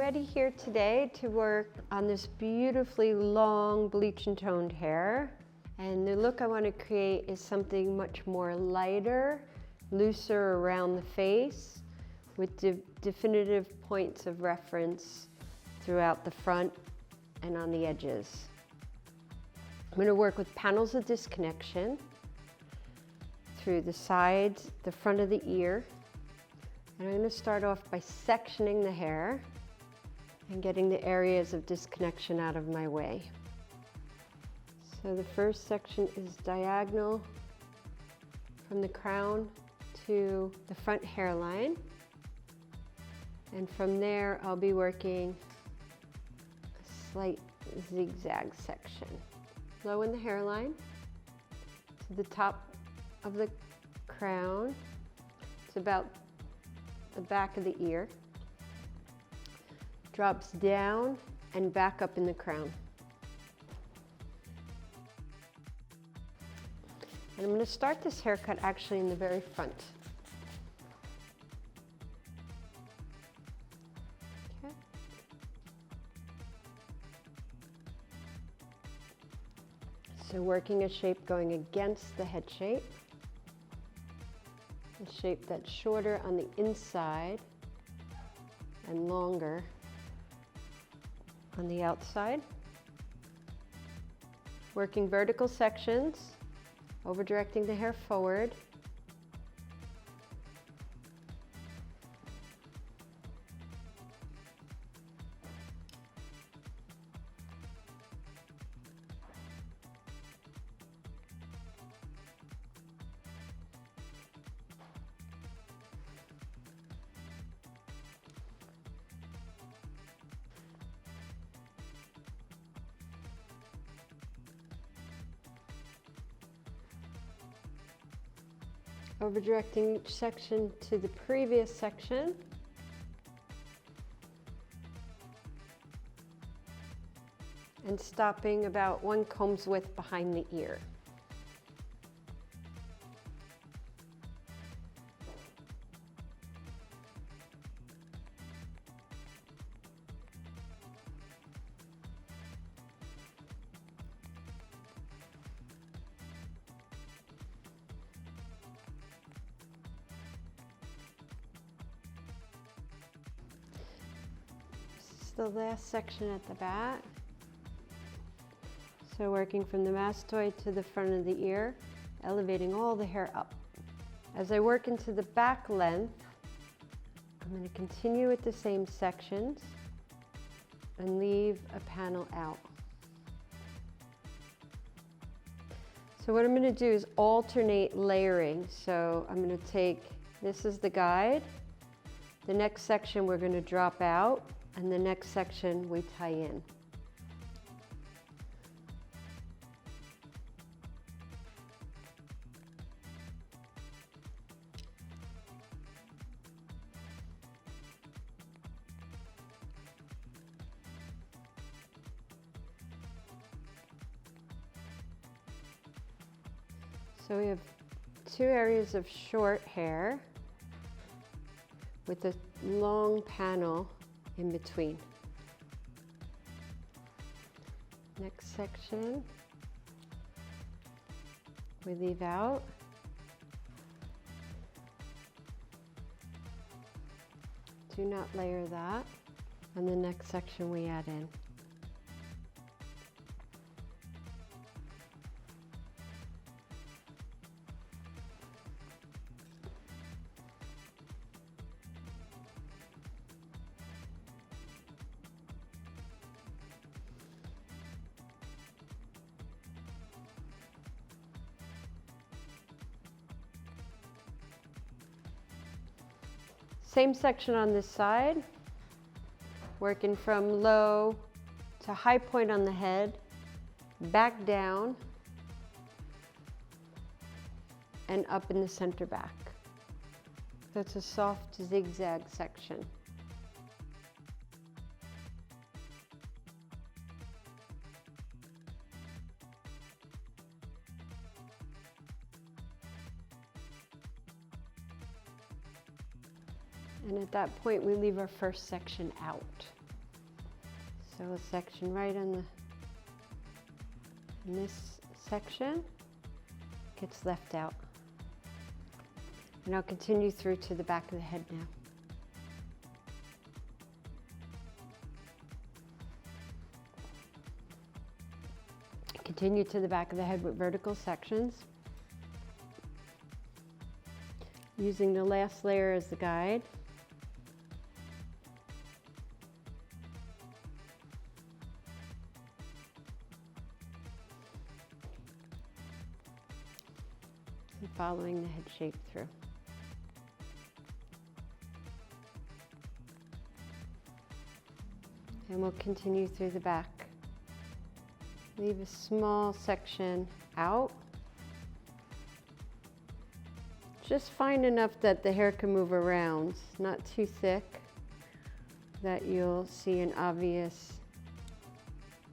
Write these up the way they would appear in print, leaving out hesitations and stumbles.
ready here today to work on this beautifully long bleach and toned hair. And the look I want to create is something much more lighter, looser around the face, with definitive points of reference throughout the front and on the edges. I'm going to work with panels of disconnection through the sides, the front of the ear. And I'm going to start off by sectioning the hair and getting the areas of disconnection out of my way. So the first section is diagonal from the crown to the front hairline. And from there, I'll be working a slight zigzag section. Low in the hairline, to the top of the crown. It's about the back of the ear. Drops down and back up in the crown. And I'm going to start this haircut actually in the very front. Okay. So working a shape going against the head shape. A shape that's shorter on the inside and longer on the outside. Working vertical sections, over directing the hair forward. Over directing each section to the previous section. And stopping about 1 comb's width behind the ear. The last section at the back. So working from the mastoid to the front of the ear, elevating all the hair up. As I work into the back length, I'm going to continue with the same sections and leave a panel out. So what I'm going to do is alternate layering. So I'm going to take, this is the guide. The next section we're going to drop out. And the next section we tie in. So we have 2 areas of short hair with a long panel in between. Next section we leave out. Do not layer that. And the next section we add in. Same section on this side, working from low to high point on the head, back down, and up in the center back. That's a soft zigzag section. And at that point, we leave our first section out. So a section right in this section gets left out. And I'll continue through to the back of the head now. Continue to the back of the head with vertical sections, using the last layer as the guide. And following the head shape through. And we'll continue through the back. Leave a small section out. Just fine enough that the hair can move around, not too thick that you'll see an obvious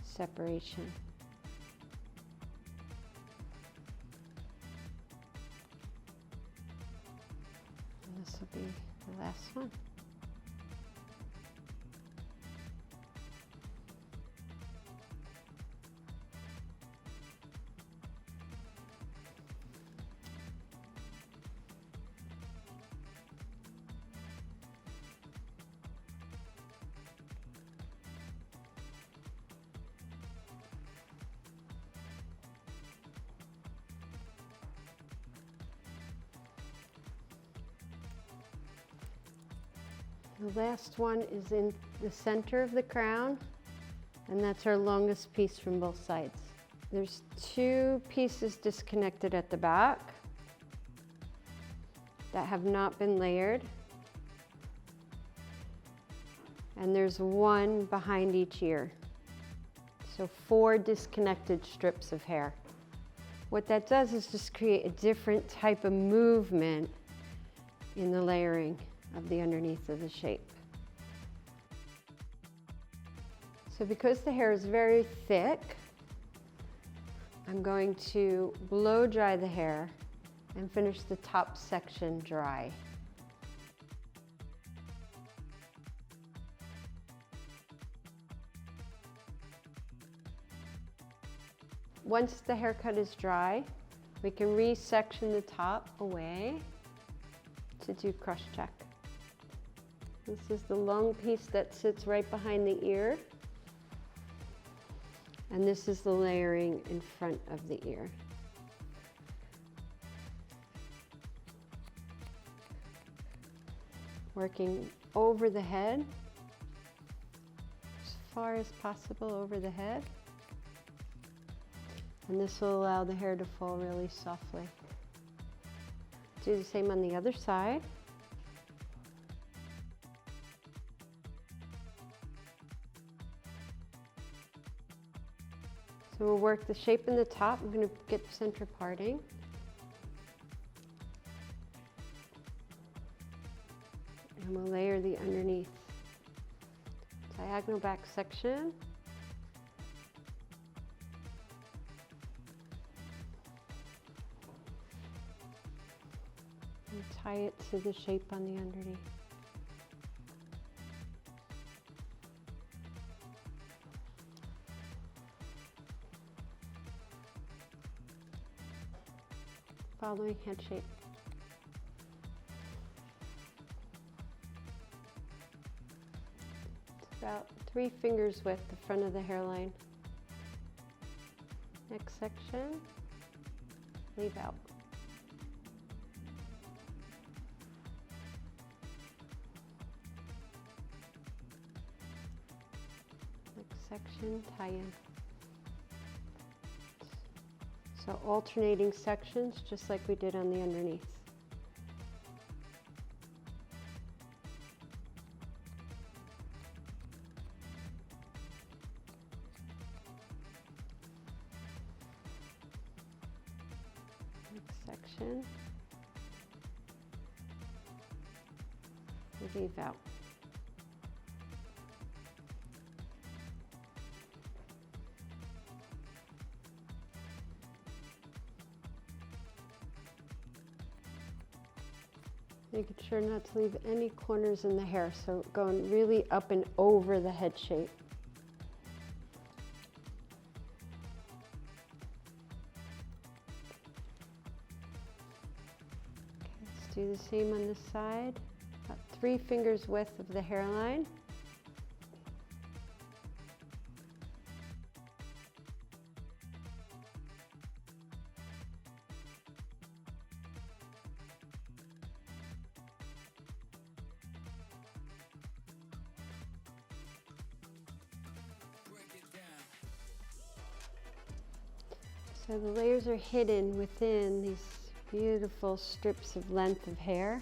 separation. And this will be the last one. The last one is in the center of the crown, and that's our longest piece from both sides. There's two pieces disconnected at the back that have not been layered, and there's one behind each ear. So 4 disconnected strips of hair. What that does is just create a different type of movement in the layering of the underneath of the shape. So because the hair is very thick, I'm going to blow dry the hair and finish the top section dry. Once the haircut is dry, we can resection the top away to do cross check. This is the long piece that sits right behind the ear. And this is the layering in front of the ear. Working over the head, as far as possible over the head. And this will allow the hair to fall really softly. Do the same on the other side. So we'll work the shape in the top. I'm going to get center parting. And we'll layer the underneath. Diagonal back section. And tie it to the shape on the underneath. Following head shape. It's about 3 fingers width, the front of the hairline. Next section, leave out. Next section, tie in. So alternating sections, just like we did on the underneath. Next section, leave out. Making sure not to leave any corners in the hair, so going really up and over the head shape. do the same on this side, about 3 fingers width of the hairline. So the layers are hidden within these beautiful strips of length of hair.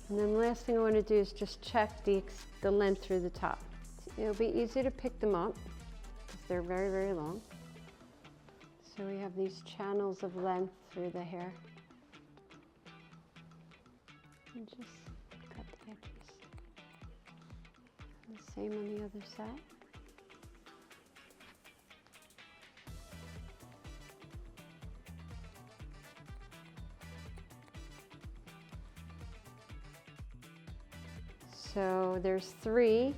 And then the last thing I want to do is just check the length through the top. It'll be easy to pick them up because they're very, very long. So we have these channels of length through the hair. And just cut the edges. And the same on the other side. So there's 3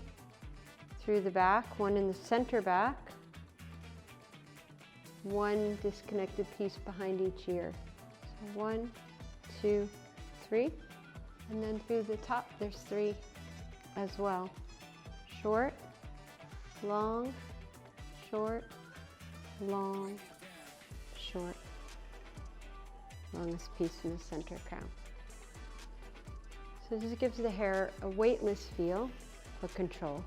through the back, 1 in the center back, 1 disconnected piece behind each ear. So 1, 2, 3. And then through the top there's 3 as well. Short, long, short, long, short. Longest piece in the center crown. So this gives the hair a weightless feel, but control.